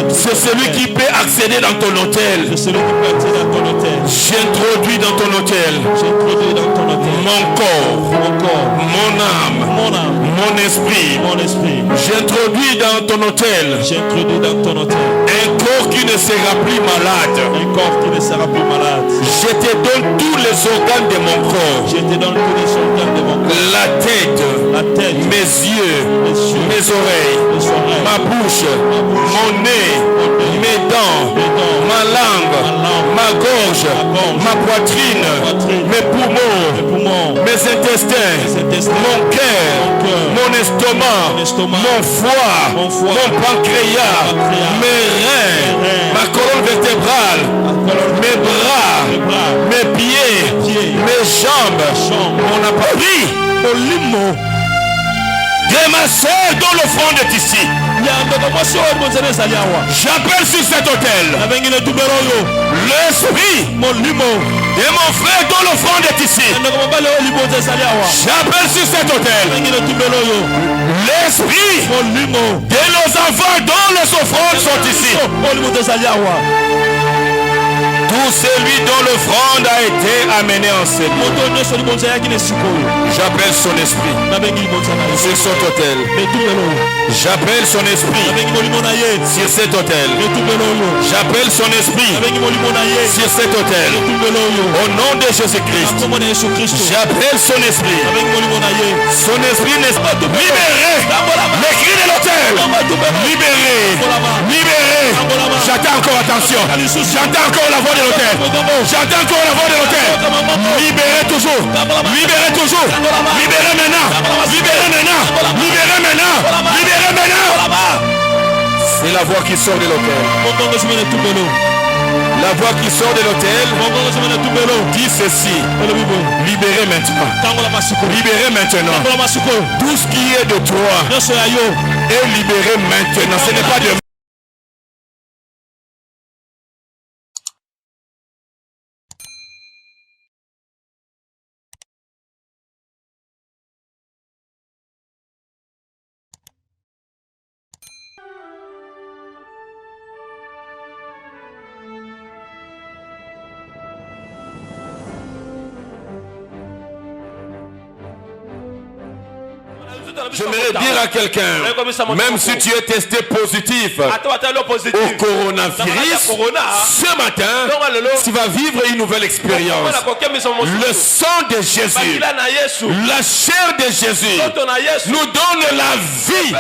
C'est celui qui peut accéder dans ton hôtel. J'introduis dans ton hôtel mon corps, mon âme, mon esprit. J'introduis dans ton hôtel un corps qui ne sera plus malade. Je te donne tous les organes de mon corps. La tête, mes yeux, mes oreilles, ma bouche, mon nez, mes dents, ma langue, ma gorge, ma poitrine, mes poumons, mes intestins, mon cœur, mon estomac, mon foie, mon pancréas, mes reins, ma colonne vertébrale, mes bras, mes pieds, mes jambes, mon appareil, mon limo. Ma soeur dans le fond de ici. J'appelle sur cet hôtel l'esprit de mon frère dans le fond de ici. J'appelle sur cet hôtel l'esprit de nos enfants dont les offrandes sont ici. Tout celui dont l'offrande a été amené en cette j'appelle son esprit sur cet hôtel. J'appelle son esprit sur cet hôtel. J'appelle son esprit sur cet hôtel. Au nom de Jésus-Christ, j'appelle son esprit. Son esprit n'est pas libéré. Les cris de l'hôtel. Libéré. Libéré. J'attends encore, attention. J'entends encore la voix de l'hôtel. J'entends encore la voix de l'hôtel. Libérez toujours. Libérez toujours. Libérez maintenant. Libérez maintenant. Libérez maintenant. Libérez maintenant. C'est la voix qui sort de l'hôtel. La voix qui sort de l'hôtel dit ceci. Libérez maintenant. Libérez maintenant. Tout ce qui est de toi est libéré maintenant. Ce n'est pas de j'aimerais dire à quelqu'un, même si tu es testé positif au coronavirus, ce matin, tu vas vivre une nouvelle expérience. Le sang de Jésus, la chair de Jésus nous donne la vie.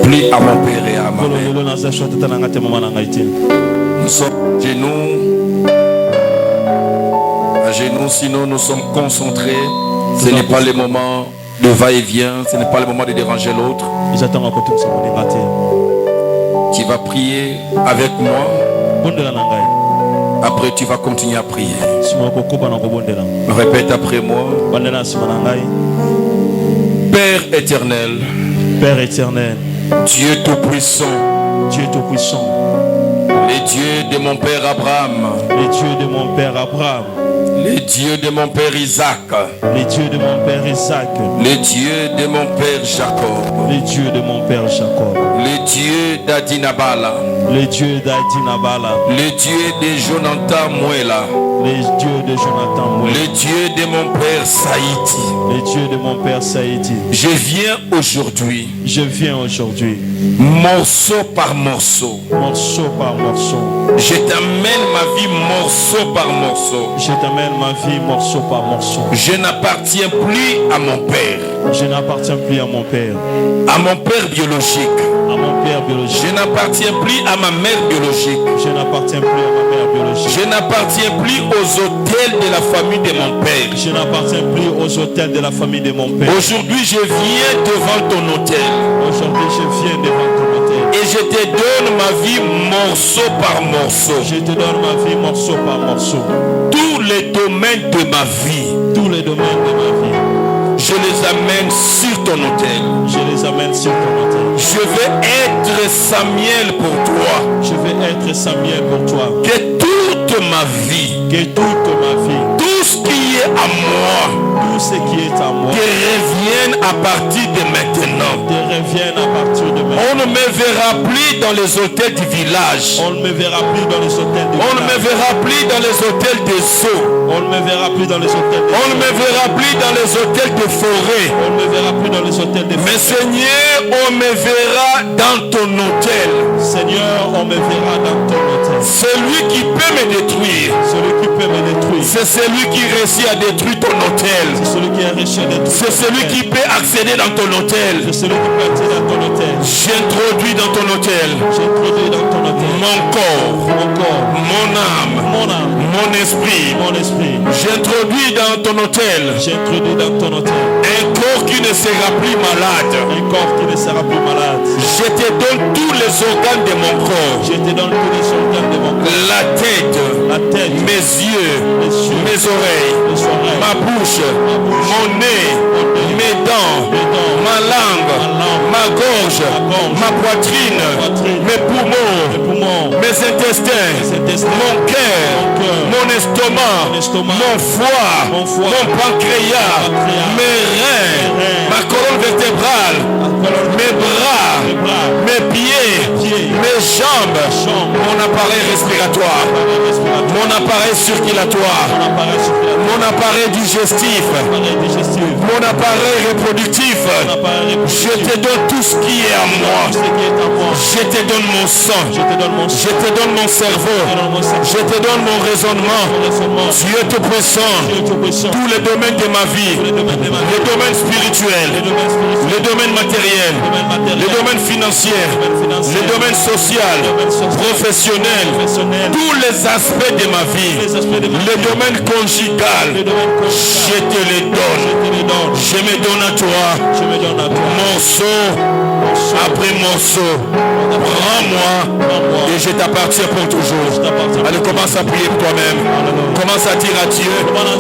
Plie à mon Père et à ma mère. Nous sommes à genoux, sinon nous sommes concentrés. Ce n'est pas le moment de va-et-vient, ce n'est pas le moment de déranger l'autre. Tu vas prier avec moi. Après tu vas continuer à prier. Répète après moi. Père éternel. Père éternel, Dieu tout-puissant, Dieu tout-puissant, les dieux de mon père Abraham, les dieux de mon père Abraham, les dieux de mon père Isaac, les dieux de mon père Isaac, les dieux de mon père Jacob, les dieux de mon père Jacob, les dieux d'Adinabala, les dieux d'Adinabala, les dieux de Jonathan Mouela, les dieux de Jonathan Mouela, les dieux de mon père Saïdi, les dieux de mon père Saïdi. Je viens aujourd'hui, morceau par morceau, morceau par morceau. Je t'amène ma vie morceau par morceau. Je t'amène ma vie morceau par morceau. Je n'appartiens plus à mon père. Je n'appartiens plus à mon père. À mon père biologique. À mon père biologique. Je n'appartiens plus à ma mère biologique. Je n'appartiens plus à ma mère biologique. Je n'appartiens plus aux autels de la famille de mon père. Je n'appartiens plus aux autels de la famille de mon père. Aujourd'hui, je viens devant ton autel. Aujourd'hui, je viens devant ton autel. Et je te donne ma vie morceau par morceau. Je te donne ma vie morceau par morceau. Tous les domaines de ma vie. Tous les domaines de ma vie. Je les amène sur ton autel. Je les amène sur ton autel. Je vais être Samuel pour toi. Je vais être Samuel pour toi. Que toute ma vie, Que toute ma vie, tout ce qui est à moi, tout ce qui est à moi, te revienne à partir de maintenant. te revienne à partir de maintenant. On ne me verra plus dans les hôtels du village. On ne me verra plus dans les hôtels de On ne me village. verra plus dans les hôtels des eaux. On ne me verra plus dans les hôtels de On ne me verra plus dans les hôtels de forêt. On ne me verra plus dans les hôtels de Mais Seigneur, on me verra dans ton hôtel. Seigneur, on me verra dans ton hôtel. Celui qui peut me détruire, Celui qui peut me détruire, c'est celui qui réussit à détruire ton hôtel. c'est celui qui est riche de tout. C'est celui qui peut accéder dans ton hôtel. C'est celui qui peut accéder à ton hôtel. J'introduis dans ton hôtel J'introduis dans ton hôtel mon corps, mon corps, mon âme, mon esprit. mon esprit. J'introduis dans ton hôtel J'introduis dans ton hôtel un corps qui ne sera plus malade. un corps qui ne sera plus malade. Je te donne tous les organes de mon corps. Je te donne tous les organes de mon corps. La tête, La tête, mes yeux, les yeux, mes oreilles, les oreilles, ma bouche, mon nez, mes dents, ma langue, ma gorge, ma poitrine, mes poumons, les poumons, mes intestins, les intestins, mon cœur, mon estomac, mon foie, mon foie, mon pancréas, mes reins, ma colonne vertébrale, mes bras, mes pieds, mes jambes, mon appareil respiratoire, mon appareil circulatoire, mon appareil digestif, mon appareil reproductif. Je te donne tout ce qui est à moi. Je te donne mon sang. Je te donne mon cerveau. Je te donne mon raisonnement. Dieu tout-puissant. Tous les domaines de ma vie. Les domaines spirituels. Les domaines matériels. Les domaines financiers. Les domaines sociaux. Professionnels. Tous les aspects de ma vie. Les domaines conjugales. Je te les donne. Je me donne à toi. Morceau après morceau. Prends-moi et je t'appartiens pour toujours. Allez, commence à prier pour toi-même. Commence à dire à Dieu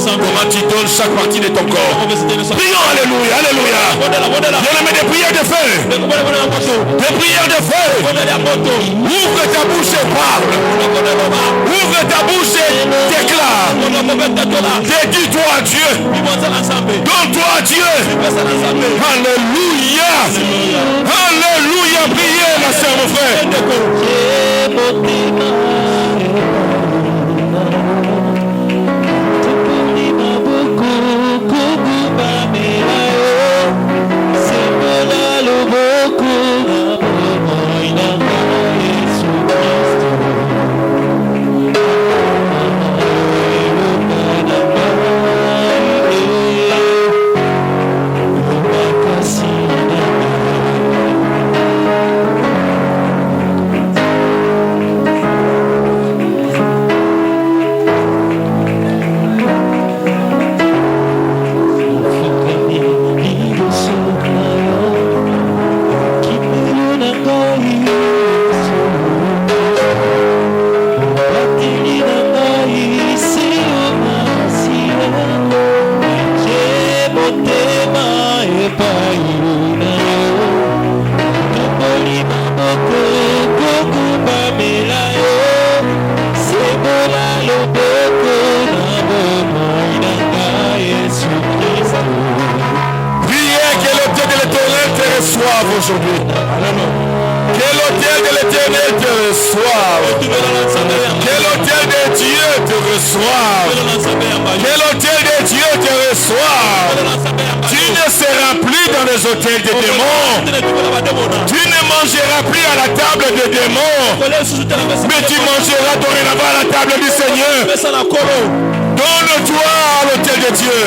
comment tu donnes chaque partie de ton corps. Prions, alléluia, alléluia. Bien-aimé, des prières de feu. Des prières de feu. Ouvre ta bouche et parle. Ouvre ta bouche et déclare. Dédie-toi à Dieu. Donne-toi à Dieu. Alléluia. Alléluia. Priez, ma soeur, mon frère. Aujourd'hui. Que l'autel de l'éternel te reçoive. Que l'autel de Dieu te reçoive. Que l'autel de Dieu te reçoive. Tu ne seras plus dans les hôtels des démons. Tu ne mangeras plus à la table des démons. Mais tu mangeras dorénavant à la table du Seigneur. Donne-toi à l'autel de Dieu.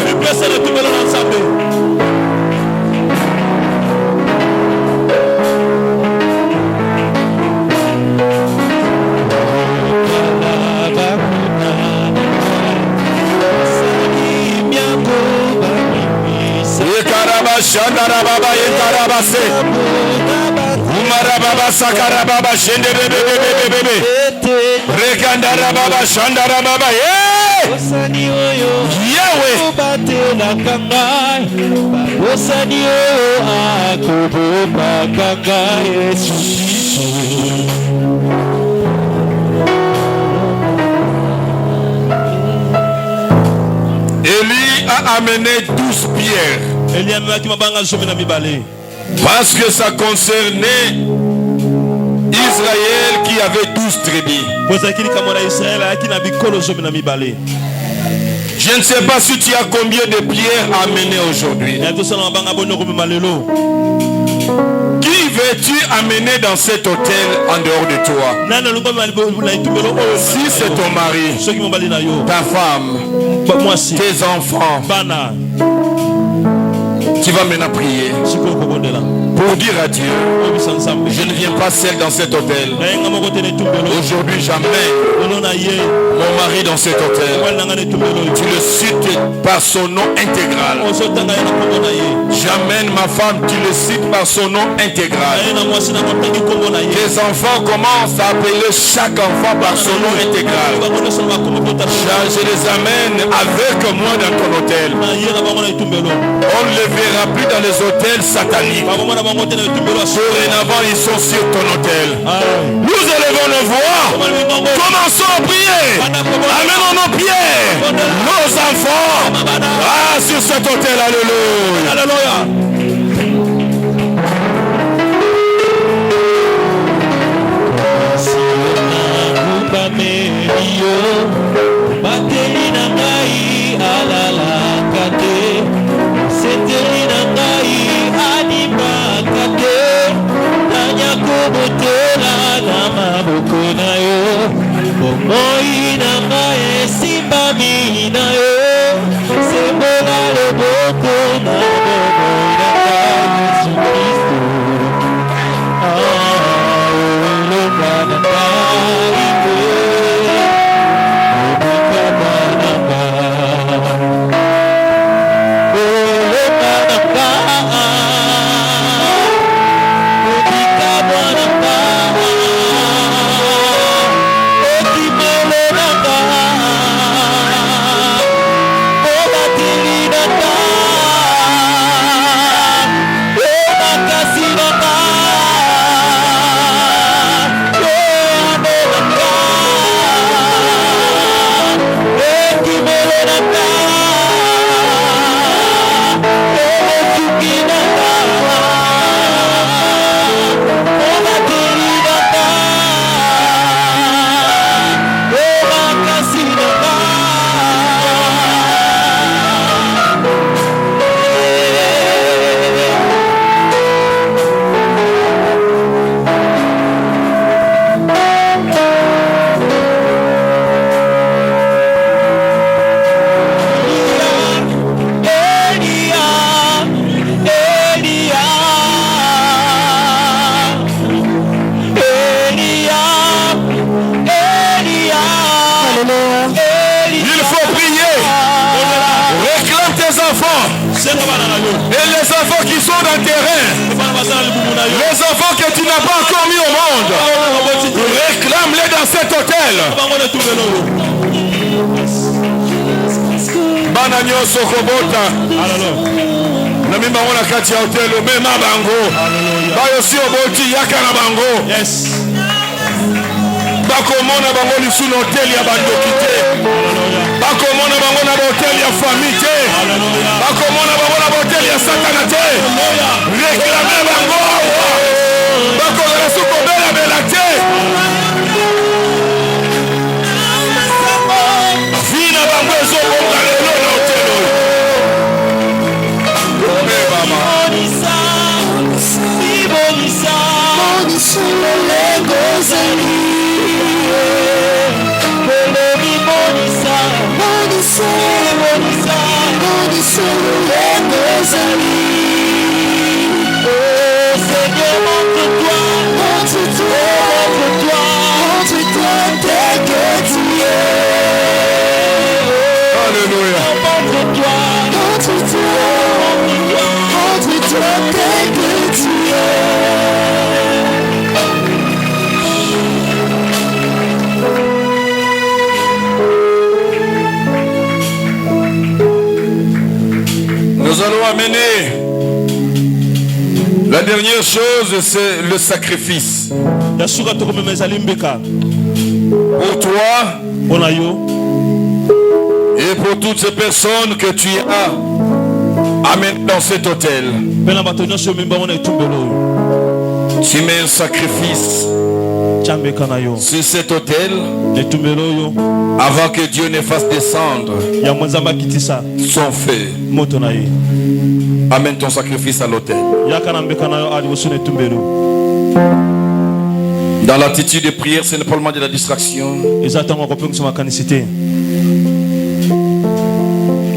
Shandarababa Yentarabase. Umarababa Sakarababa Shendebebebebebebe. Rekandarababa Shandarababa. Yahweh. Élie a amené 12 pierres. Parce que ça concernait Israël qui avait 12 tribus. Je ne sais pas si tu as combien de pierres à amener aujourd'hui. Qui veux-tu amener dans cet hôtel en dehors de toi? Si c'est ton mari, ta femme, tes enfants, tu vas maintenant prier pour dire à Dieu, je ne viens pas seul dans cet hôtel. Aujourd'hui j'amène mon mari dans cet hôtel. Tu le cites par son nom intégral. J'amène ma femme, tu le cites par son nom intégral. Tes enfants commencent à appeler chaque enfant par son nom intégral. Je les amène avec moi dans ton hôtel. On ne les verra plus dans les hôtels sataniques. Dorénavant, ils sont sur ton hôtel. Nous élevons nos voix. Commençons à prier. Amenons nos pieds, nos enfants sur cet hôtel. Alléluia. Alléluia. Et les enfants qui sont dans le terrain, les enfants que tu n'as pas encore mis au monde, réclame-les dans cet hôtel. Bana nyoso kobota. Na mimi bango kati ya hotel mema bango. Bayo si oboti yaka na bango. Yes. Bakomona bango lisu na hotel ya bandokite. Bakomona bango na hotel ya famille. Bakomona bango na hotel ya satana te. Réclamer bango. Bakomona suko bela bela te. Vina bango zo bonga lelo na hotel. Alléluia. tel que tu Nous allons amener la dernière chose, c'est le sacrifice. Pour toi et pour toutes ces personnes que tu as amenées dans cet hôtel, tu mets un sacrifice sur cet hôtel avant que Dieu ne fasse descendre son feu. Amène ton sacrifice à l'autel. Dans l'attitude de prière, ce n'est pas le moment de la distraction.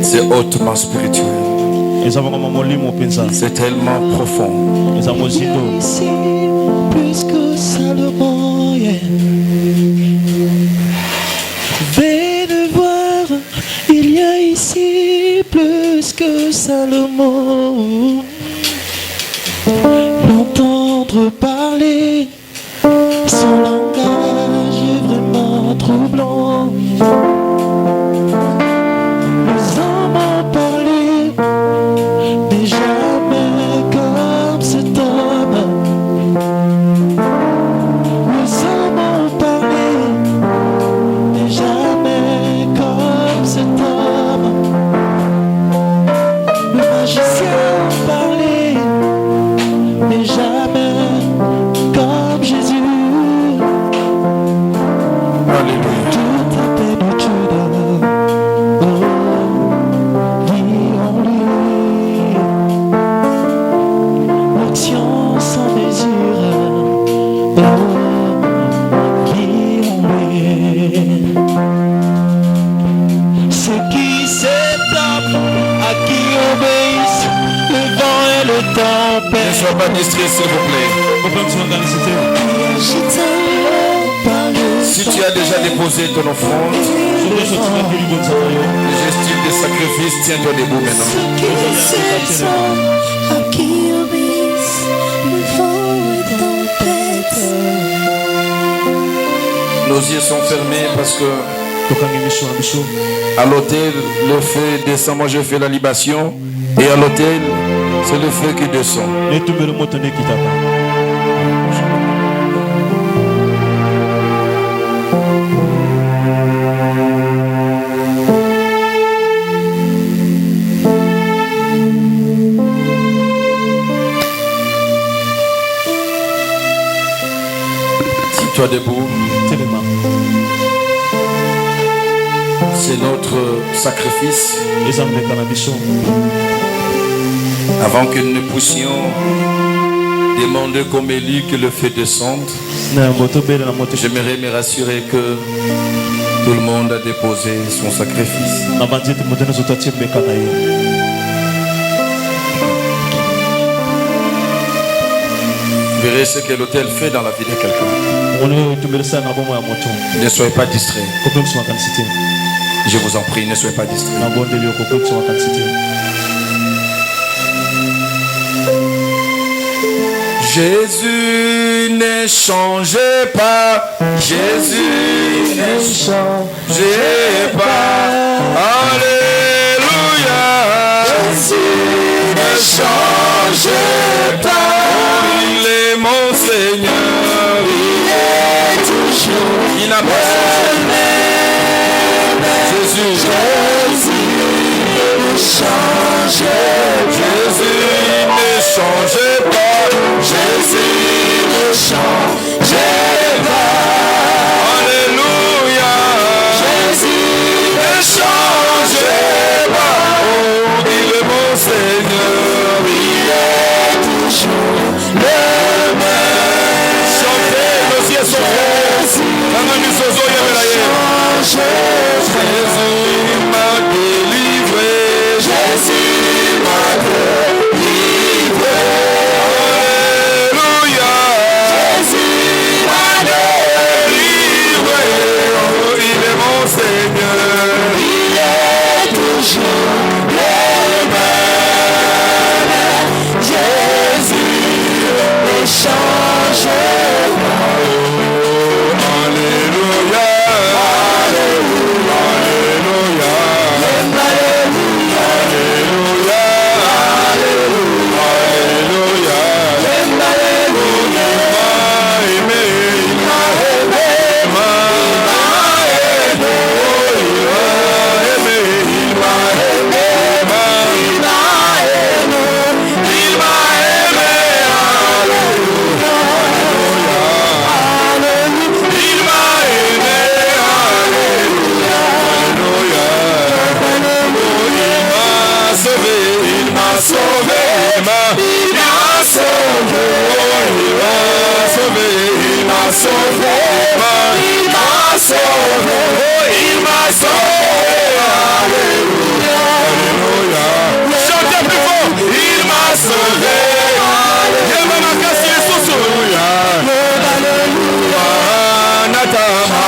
C'est hautement spirituel. C'est tellement profond. ici plus que Salomon. Venez voir, il y a ici plus que Salomon. L'entendre parler, son langage est vraiment troublant. Les hommes ont parlé, mais jamais comme cet homme. Les hommes ont parlé, mais jamais comme cet homme. Le magicien a parlé, mais jamais comme Jésus. Alléluia. Toute la plénitude, vit en lui. L'action sans mesure, vit en lui. Ceux qui s'étapent, à qui obéissent le vent et le tempête. Ne sois pas distrait, s'il vous plaît. Si tu as déjà déposé ton offrande, le gestif des sacrifices, tiens-toi debout maintenant. Ceux qui s'étapent, à qui obéissent le vent et tempête. Nos yeux sont fermés parce que à l'autel, le feu descend. Moi, je fais la libation. Et à l'autel, c'est le feu qui descend. Tiens-toi debout. C'est notre sacrifice. Avant que nous puissions demander comme Élie que le feu descende, j'aimerais me rassurer que tout le monde a déposé son sacrifice. Vous verrez ce que l'autel fait dans la vie de quelqu'un. Ne soyez pas distraits. Je vous en prie, ne soyez pas distraits. Jésus ne changeait pas. Jésus ne changeait pas. Alléluia. Jésus ne changeait pas. Il est mon Seigneur. Il est toujours. Il n'a pas changé. Jésus ne changeait. Jésus ne changeait pas. Jésus ne changeait pas. Alléluia. Jésus ne changeait pas. Oh, il est mon Seigneur. Il est toujours le même. Chantez, nos yeux sont faits. Jésus m'a délivré. Jésus m'a délivré. sauvé, il m'a sauvé, il m'a sauvé, il m'a sauvé, il m'a sauvé, il m'a sauvé, alléluia, alléluia. Chantez plus fort, il m'a sauvé, il m'a cassé les sous, alléluia, alléluia, Natama,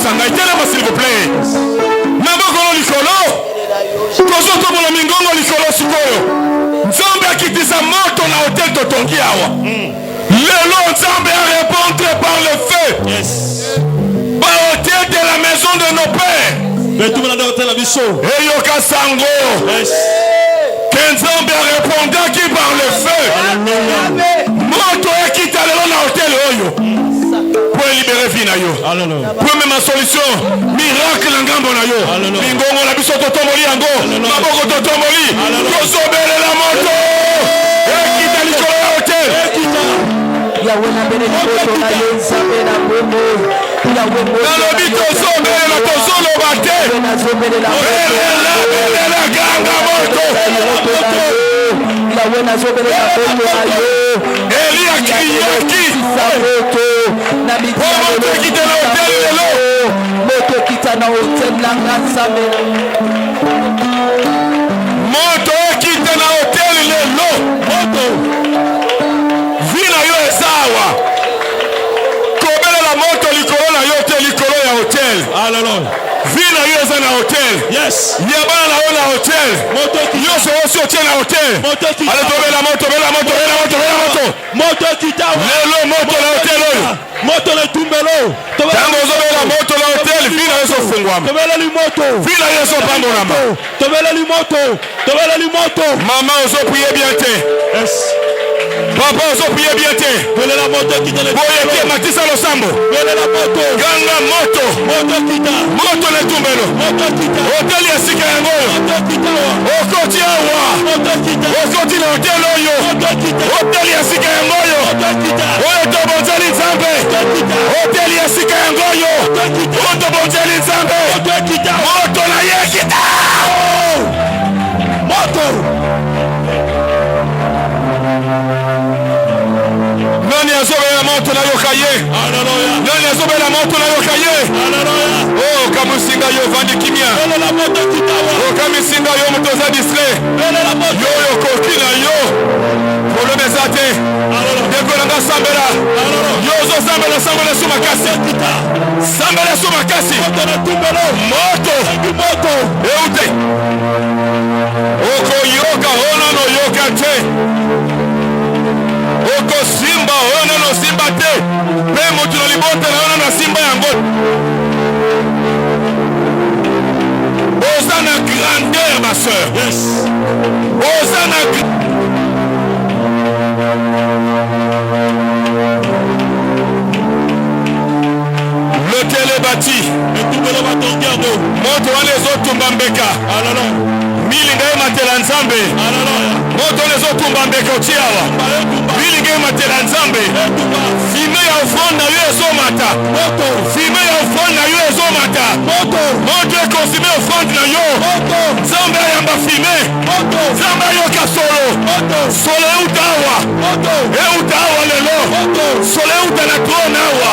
sangai telema s'il vous plaît nabokolo likolo tozotomona mingongo likolo sikoyo nzambe akitisa moto na hotel totongi awa lelo nzambe a répondre par le feu par hotel de la maison de nos pères eyoka sango que nzambe a répondaki par le feu moto ekita lelo na hotel oyo pour libérer vie na yo pour même solution miracle na ngambo na yo mingongo na biso totomboli yango maboko totomboli tozobelela moto ekita likolo ya hotel nalobi tozobelela tozoloba te belela ganga moto Eli akriaki moto ekita na hotel lelo moto ekita na hotel lelo moto vina yo ezawa kobelela moto likolo na yo te likolo ya hotel vina yo eza na hotel yabana na yo na hotel nyonso osi otie na hotel ale tobela moto lelo moto na hotel oyo ntango ozobela moto na hotel vina yo ezofungwama vina yo ezopambolama mama ozoprie bien te papa ozoprie bien te boyeke matisa losambo ganga moto letumbelo hoteli ya sika yango oyo okoti awa okoti na hotel oyo hoteli ya sika yango oyo tobonzeli nzambe hoteli ya sika yango oyo tobonzeli nzambe moto na ye kita nani azobela moto na yoka ye nani azobela moto na yoka ye oh kamusinga yo vandi kimia oh kamisinga yo moto za distrait yo koki na yo problème eza te ndeko nanga sambela yo ozosambela sambela su makasi sambela su makasi moto eute okoyoka onono yoka te okosimba onono simba te mpe motu na libota na onono simba yango oza na grandeur ma soeur oza na l'hôtel est bâti moto wana ezotumba mbeka milinga ye matela nzambe moto wana ezotumba mbeka oti awa milinga ye matela nzambe fime ya ofrande na yo ezomata fime ya ofrande na yo ezomata moto ekonsime ofrande na yo nzambe ayamba fime nzambe ayoka solo euta awa lelo solo euta na trone awa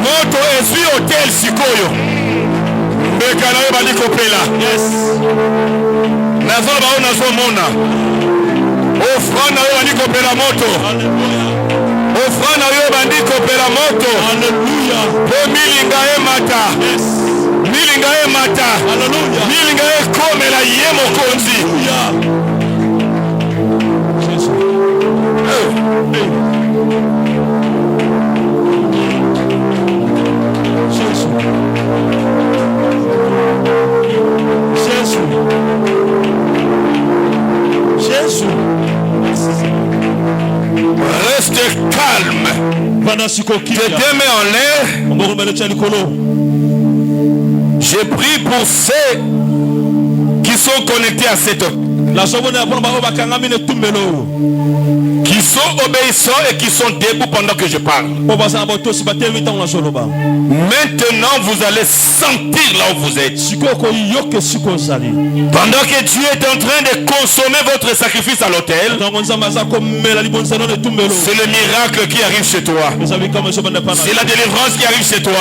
moto ezwi hotel sikoyo mbeka na yo bali kopela nazoloba oyo nazomona ofrande na yo bandi kopela moto ofrande na yo bandi kopela moto po milinga emata milinga ekomela ye mokonzi Reste calme. Tes deux mains en l'air. Je prie pour ceux qui sont connectés à cette qui sont obéissants et qui sont debout pendant que je parle. Maintenant, vous allez sentir là où vous êtes. Pendant que Dieu est en train de consommer votre sacrifice à l'autel, c'est le miracle qui arrive chez toi. C'est la délivrance qui arrive chez toi.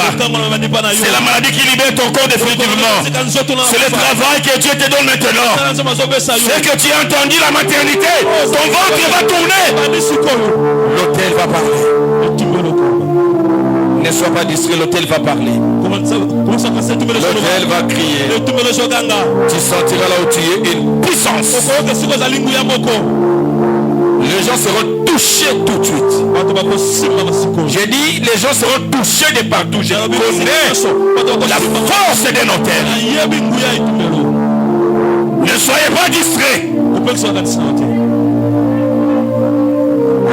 C'est la maladie qui libère ton corps définitivement. C'est le travail que Dieu te donne maintenant. C'est que tu as entendu la maternité. Ton ventre va tourner. L'autel va parler. Ne sois pas distrait, l'autel va parler. L'autel va crier. Tu sentiras là où tu es une puissance. Les gens seront touchés tout de suite. J'ai dit, les gens seront touchés de partout. Je connais la force d'un autel. Ne soyez pas distraits.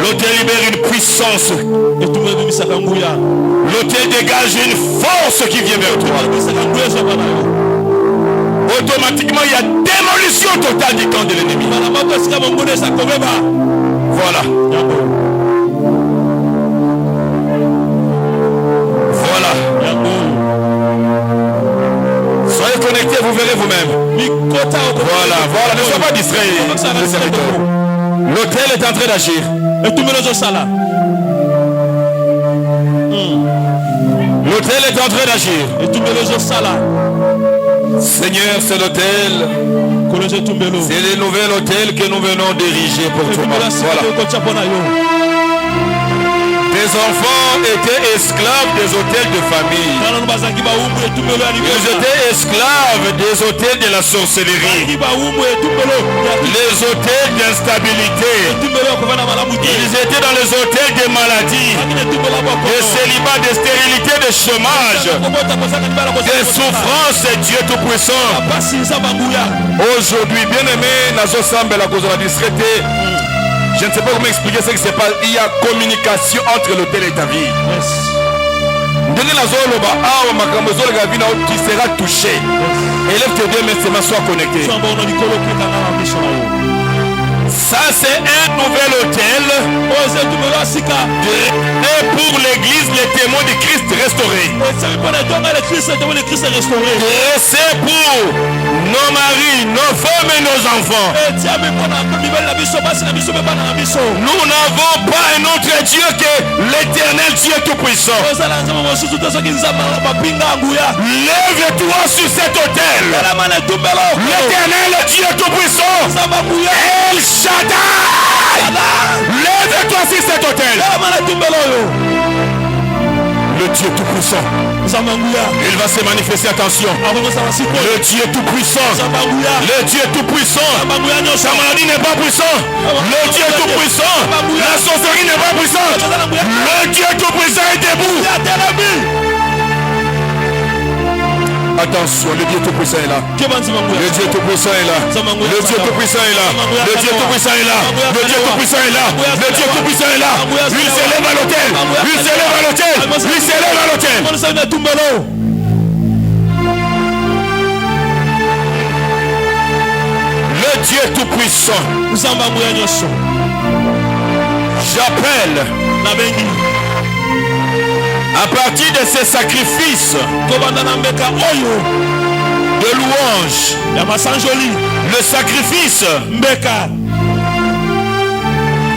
L'autel libère une puissance. L'autel dégage une force qui vient vers toi. Automatiquement, il y a démolition totale du camp de l'ennemi. Voilà. Voilà. Soyez connectés, vous verrez vous-même. Voilà, voilà. Ne soyez pas distraits. L'autel est en train d'agir. L'autel est en train d'agir. Seigneur, c'est l'autel. C'est le nouvel hôtel que nous venons d'ériger pour toi. Voilà. Des enfants étaient esclaves des hôtels de famille. Ils étaient esclaves des hôtels de la sorcellerie. Les hôtels d'instabilité. Ils étaient dans les hôtels de maladie, de célibat, de stérilité, de chômage, de souffrance. Dieu Tout-Puissant. Aujourd'hui, bien-aimé, Nazo Sambe, la cause de la discrété. Je ne sais pas comment expliquer ce qui se passe. Il y a communication entre l'autel et ta vie. Tu seras touché. Élève tes deux mains, sois connecté. Ça, c'est un nouvel hôtel. Et pour l'église, les témoins de Christ restaurés. Et c'est pour nos maris, nos femmes et nos enfants. Nous n'avons pas un autre Dieu que l'éternel Dieu Tout-Puissant. Lève-toi sur cet hôtel. L'éternel Dieu Tout-Puissant. El Shaddai. Lève-toi sur cet hôtel. Le Dieu Tout-Puissant. Il va se manifester, attention. Le Dieu Tout-Puissant. Le Dieu Tout-Puissant. Sa maladie n'est pas puissant. Le Dieu Tout-Puissant. La sorcellerie n'est pas puissante. Le Dieu Tout-Puissant est debout. Attention, le Dieu Tout-Puissant est là. Le Dieu Tout-Puissant est là. Le Dieu Tout-Puissant est là. Le Dieu Tout-Puissant est là. Le Dieu Tout-Puissant est là. Le Dieu Tout-Puissant est là. Il s'élève à l'autel. Il s'élève à l'autel. Il s'élève à l'autel. Le Dieu Tout-Puissant. J'appelle à partir de ces sacrifices de louange, le sacrifice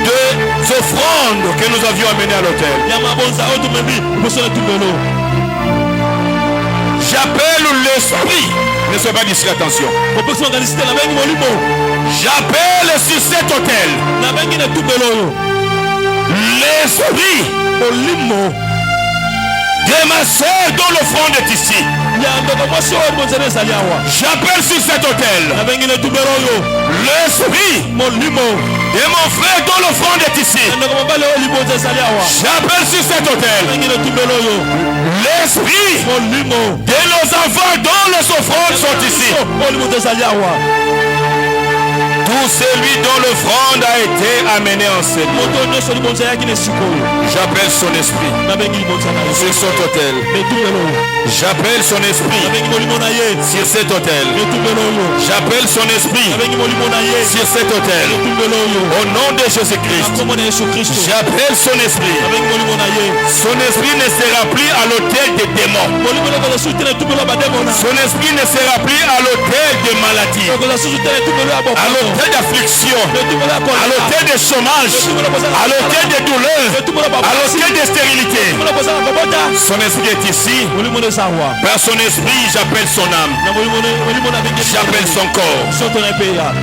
des offrandes que nous avions amenées à l'autel. J'appelle l'esprit. Ne sois pas distrait, attention. J'appelle sur cet autel l'esprit de ma soeur dont l'offrande est ici. J'appelle sur cet autel l'esprit de mon frère dont l'offrande est ici. J'appelle sur cet autel l'esprit de nos enfants dont les offrandes sont ici. Tout celui dont l'offrande a été amenée en cette nuit. J'appelle son esprit sur cet autel. J'appelle son esprit sur cet autel. J'appelle son esprit sur cet autel. Au nom de Jésus-Christ, j'appelle son esprit. Son esprit ne sera plus à l'autel des démons. Son esprit ne sera plus à l'autel de maladie, à l'autel d'affliction, à l'autel de chômage, à l'autel de douleur, à l'autel de stérilité. Son esprit est ici. Par son esprit, j'appelle son âme. J'appelle son corps.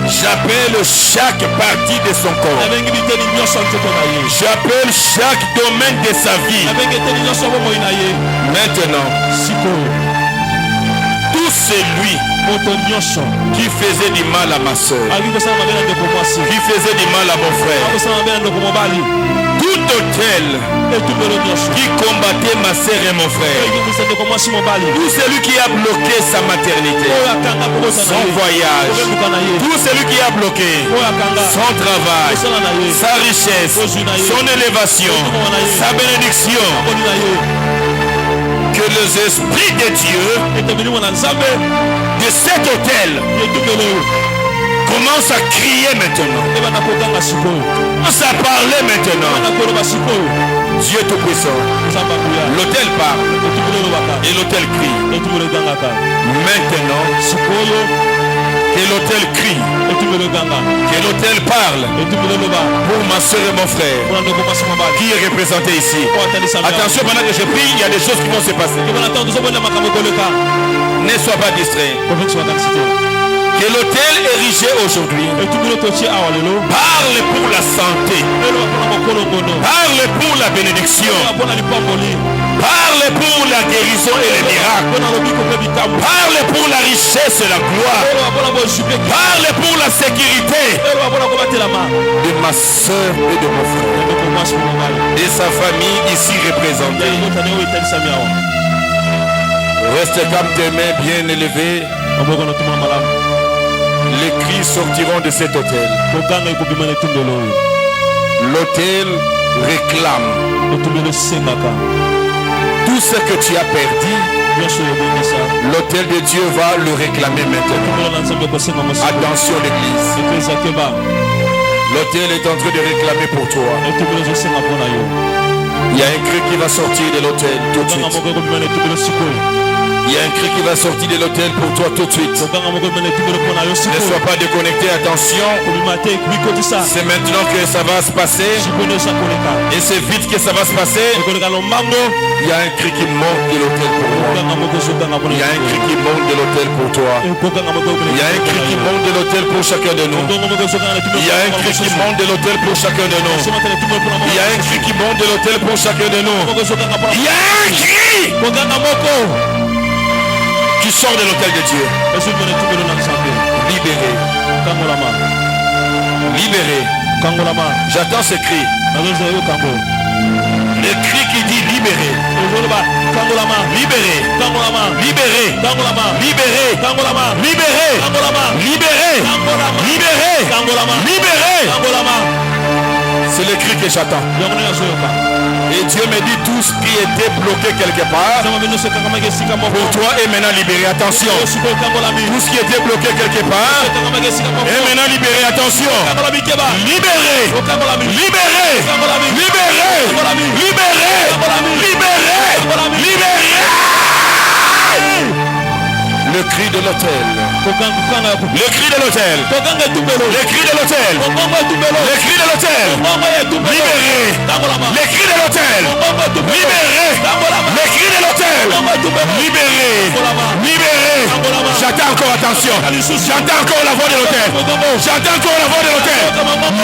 J'appelle chaque partie de son corps. J'appelle chaque domaine de sa vie. Maintenant, tout celui qui faisait du mal à ma soeur, qui faisait du mal à mon frère, tout autel qui combattait ma soeur et mon frère, tout celui qui a bloqué sa maternité, son voyage, tout celui qui a bloqué son travail, sa richesse, son élévation, sa bénédiction, que les esprits de Dieu de cet autel commencent à crier maintenant, commencent à parler maintenant. Dieu Tout-Puissant, l'autel parle et l'autel crie. Maintenant, que l'autel crie, que l'autel parle pour ma soeur et mon frère qui est représenté ici. Attention, pendant que je prie, il y a des choses qui vont se passer. Ne sois pas distrait. Que l'autel érigé aujourd'hui parle pour la santé, parle pour la bénédiction, parle pour la guérison et les miracles, parle pour la richesse et la gloire, parle pour la sécurité de ma soeur et de mon frère et sa famille ici représentée. Reste calme, tes mains bien élevées. Les cris sortiront de cet autel. L'autel réclame tout ce que tu as perdu. L'autel de Dieu va le réclamer maintenant. Attention l'église. L'autel est en train de réclamer pour toi. Il y a un cri qui va sortir de l'autel tout de suite. Il y a un cri qui va sortir de l'autel pour toi tout de suite. Ne sois pas déconnecté, attention. C'est maintenant que ça va se passer. Et c'est vite que ça va se passer. Il y a un cri qui monte de l'autel pour moi. Il y a un cri qui monte de l'autel pour toi. Il y a un cri qui monte de l'autel pour chacun de nous. Il y a un cri qui monte de l'autel pour chacun de nous. Il y a un cri qui monte de l'autel pour chacun de nous. Il y a un cri qui sort de l'autel de Dieu. Libéré. Libéré. J'attends ce cri. Le cri qui dit libéré. Libéré. Libéré. Libéré. Libéré. Libéré. Libéré. Libéré. C'est le cri que j'attends. Et Dieu me dit tout ce qui était bloqué quelque part pour toi est maintenant libéré. Attention. Tout ce qui était bloqué quelque part est maintenant libéré. Attention. Libéré. Libéré. Libéré. Libéré. Libéré. Libéré. Le cri de l'autel. Le cri de l'autel. Le cri de l'autel. Le cri de l'autel. Libéré. Le cri de l'autel. Libéré. Le cri de l'autel. Libéré. Libéré. J'attends encore, attention. J'entends encore la voix de l'autel. J'entends encore la voix de l'autel.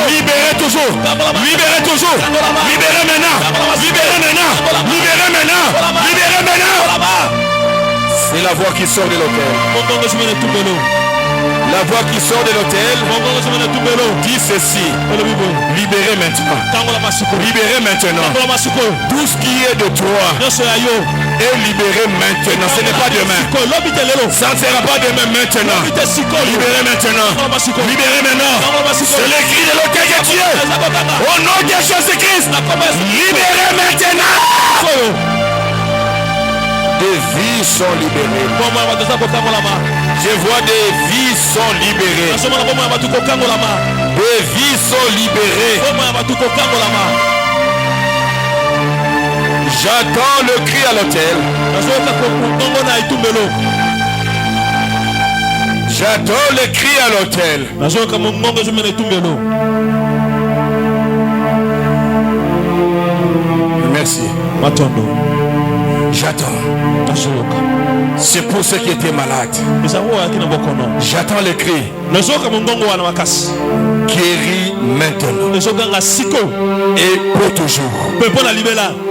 Libéré toujours. Libéré toujours. Libéré maintenant. Libéré maintenant. Libéré maintenant. Libéré maintenant. C'est la voix qui sort de l'autel. La voix qui sort de l'autel dit ceci. Libérez maintenant. Libérez maintenant. Tout ce qui est de toi est libéré maintenant. Ce n'est pas demain. Ça ne sera pas demain maintenant. Libérez maintenant. Libérez maintenant. C'est le cri de l'autel de Dieu. Au nom de Jésus-Christ. Libérez maintenant. Des vies sont libérées. Je vois des vies sont libérées. Des vies sont libérées. J'attends le cri à l'autel. J'attends le cri à l'autel. Merci. J'attends. C'est pour ceux qui étaient malades. J'attends le cri. Guéris maintenant. Et pour toujours.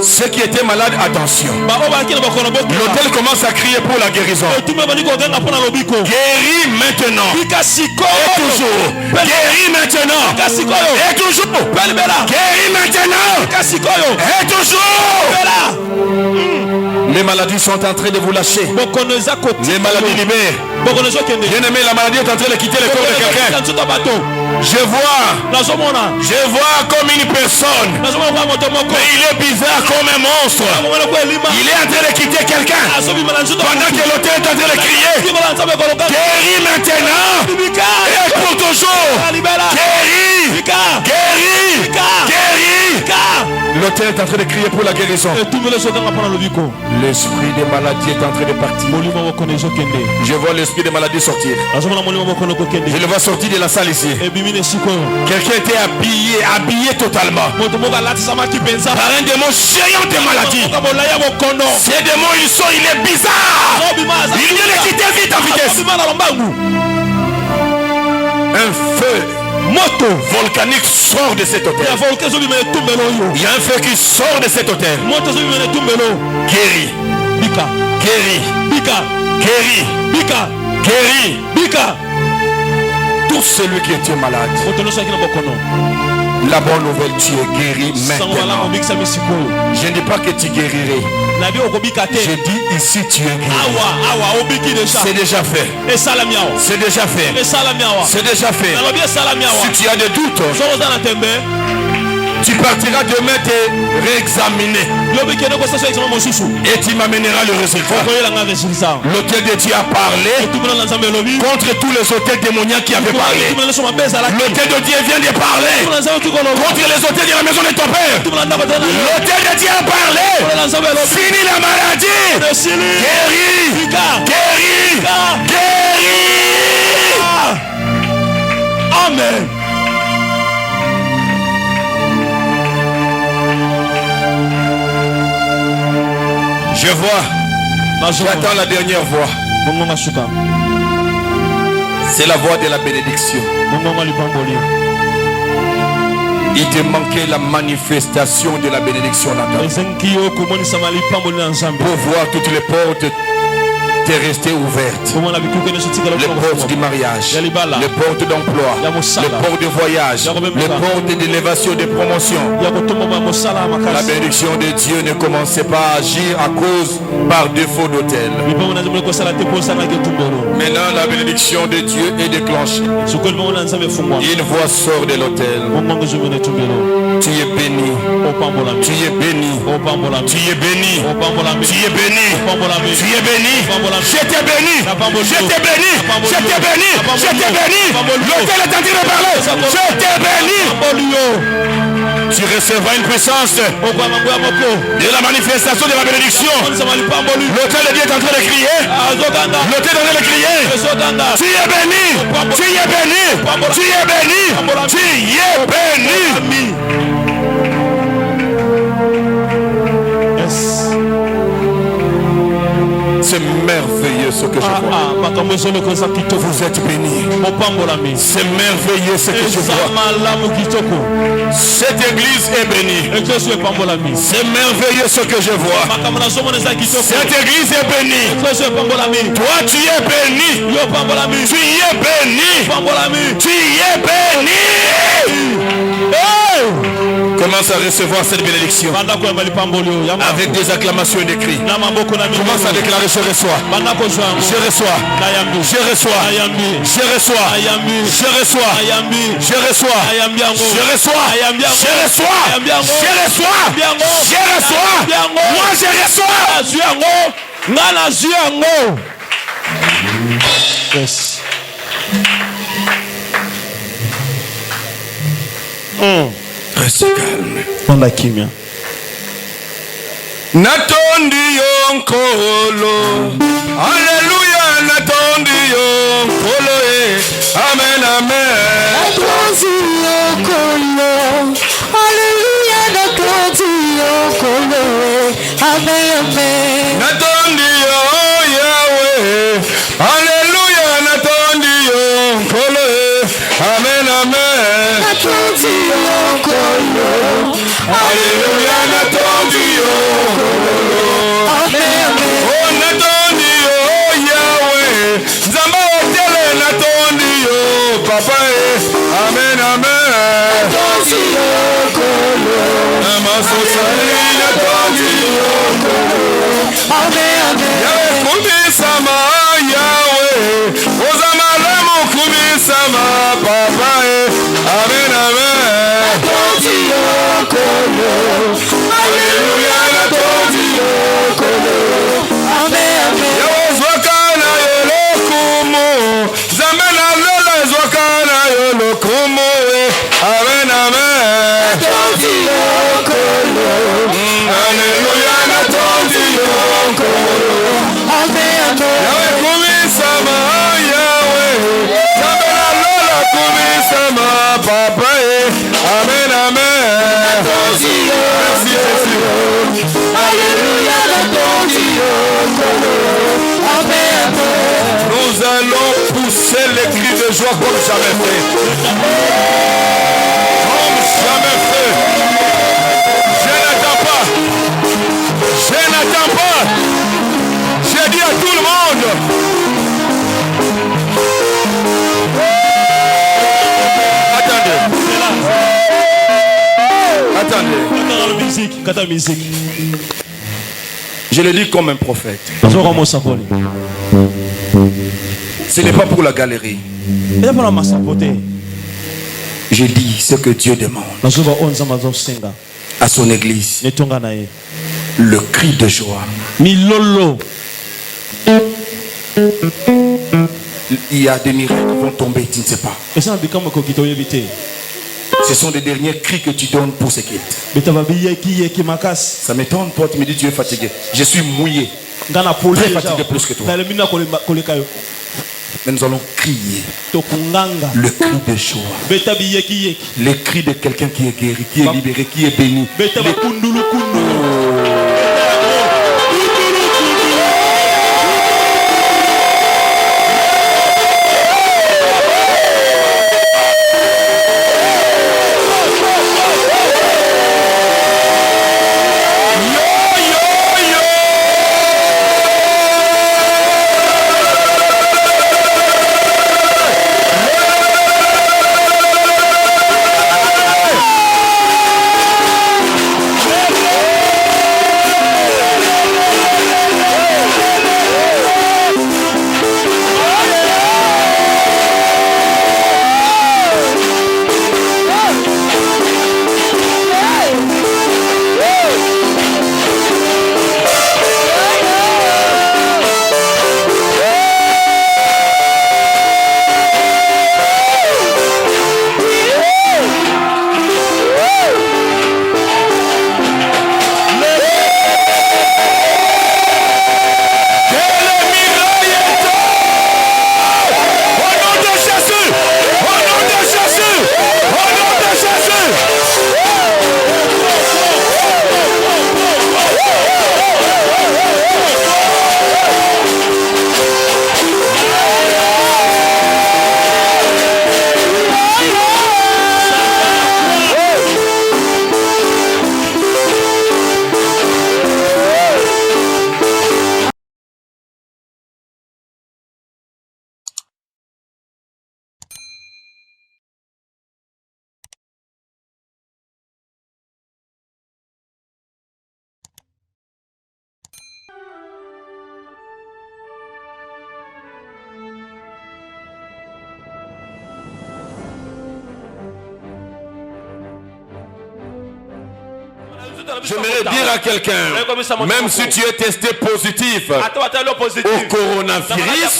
Ceux qui étaient malades, attention. L'autel commence à crier pour la guérison. Guéris maintenant. Et toujours. Guéris maintenant. Et toujours. Guéris maintenant. Et toujours. Les maladies sont en train de vous lâcher. Les maladies libèrent. Bien aimé, la maladie est en train de quitter le corps de quelqu'un. Je vois comme une personne, mais il est bizarre comme un monstre. Il est en train de quitter quelqu'un pendant que l'autel est en train de crier. Guéris maintenant et pour toujours. Guéris, guéris, guéris. L'autel est en train de crier pour la guérison. L'esprit des maladies est en train de partir. Je vois l'esprit des maladies sortir. Je le vois sortir de la salle ici. Quelqu'un était habillé totalement par un démon géant de maladie. Ces démons, il est bizarre. Il vient de quitter vite en vitesse. Un feu volcanique sort de cet hôtel. Il y a un feu qui sort de cet hôtel. Guéri. Guéri. Guéri. Guéri. Tout celui qui était malade. La bonne nouvelle, tu es guéri maintenant. Je ne dis pas que tu guérirais. Je dis ici tu es guéri. C'est déjà fait. C'est déjà fait. C'est déjà fait. Si tu as des doutes, tu partiras demain te réexaminer. Et tu m'amèneras le résultat. L'autel de Dieu a parlé contre tous les autels démoniaques qui avaient parlé. L'autel de Dieu vient de parler contre les autels de la maison de ton père. L'autel de Dieu a parlé. Fini la maladie. Guéris. Guéris. Guéris. Amen. Je vois. J'attends la dernière voix. C'est la voix de la bénédiction. Il te manquait la manifestation de la bénédiction dans ta vie. Pour voir toutes les portes t'es resté ouverte. Les portes du mariage, les portes d'emploi, les portes de voyage, les portes d'élévation, de promotion. La bénédiction de Dieu ne commençait pas à agir à cause par défaut d'autel. Maintenant la bénédiction de Dieu est déclenchée. Une voix sort de l'autel. Tu es béni. Tu es béni. Tu es béni. Tu es béni. Tu es béni. Je t'ai béni. Je t'ai béni. Je t'ai béni. Je t'ai béni. L'autel est en train de parler. Je t'ai béni. Tu recevras une puissance de la manifestation de la bénédiction. L'autel de Dieu est en train de crier. L'autel est en train de crier. Tu es béni. Tu es béni. Tu es béni. Tu es béni. C'est merveilleux ce que je vois. Vous êtes bénis. C'est merveilleux ce que je vois. Cette église est bénie. C'est merveilleux ce que je vois. Cette église est bénie. Toi tu es béni. Tu y es béni. Tu y es béni. Commence à recevoir cette bénédiction avec des acclamations et des cris. Commence à déclarer: je reçois, je reçois, je reçois, je reçois, je reçois, je reçois, je reçois, je reçois, je reçois, je reçois. Moi je reçois. Yes. Reste calme. On la kimia. Natondi yo nkolo. Alléluia. Natondi yo nkolo. Amen, amen. Natondi yo nkolo. Alléluia. Natondi yo nkolo. Amen, amen. Natondi yo Yahweh. Alléluia. Natondi yo nkolo. Amen, amen. Natondi yo nkolo. Alléluia. Natondi yo nkolo. Amen, amen. Oh, natondi yo Yahweh. Nzamba otele natondi yo papa. Amen, amen. Natondi yo nkolo. Namasosali natondi yo nkolo. Amen, amen. Yahweh kumisama Yahweh. Ozamalemu kumisama papa. Amen, amen. Natondi yo nkolo. Alléluia, natondi yo nkolo. Amen, amen. Yahweh zwakana yo lokumu. Zamena lola zwakana yo lokumu. Amen, amen. Natondi yo nkolo. Alléluia, natondi yo nkolo. Amen, amen. Yahweh kumisama Yahweh. Zamena lola kumisama papa. Amen, amen. Natondi yo Merci, Jésus. Alléluia, natondi yo nkolo. Amen, amen. Nous allons pousser les cris de joie comme jamais fait. Comme jamais fait. Je n'attends pas. Je n'attends pas. J'ai dit à tout le monde. Attendez. Je le dis comme un prophète. Ce n'est pas pour la galerie. Je dis ce que Dieu demande à son église. Le cri de joie. Il y a des miracles qui vont tomber, tu ne sais pas. Ce sont les derniers cris que tu donnes pour ce qui est. Ça m'étonne, toi tu me dis tu es fatigué. Je suis mouillé. Très fatigué plus que toi. Mais nous allons crier le cri de joie. Le cri de quelqu'un qui est guéri, qui est libéré, qui est béni. J'aimerais dire à quelqu'un, même si tu es testé positif au coronavirus,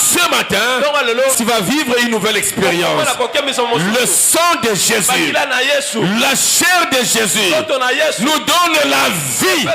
ce matin, tu vas vivre une nouvelle expérience. Le sang de Jésus, la chair de Jésus nous donne la vie.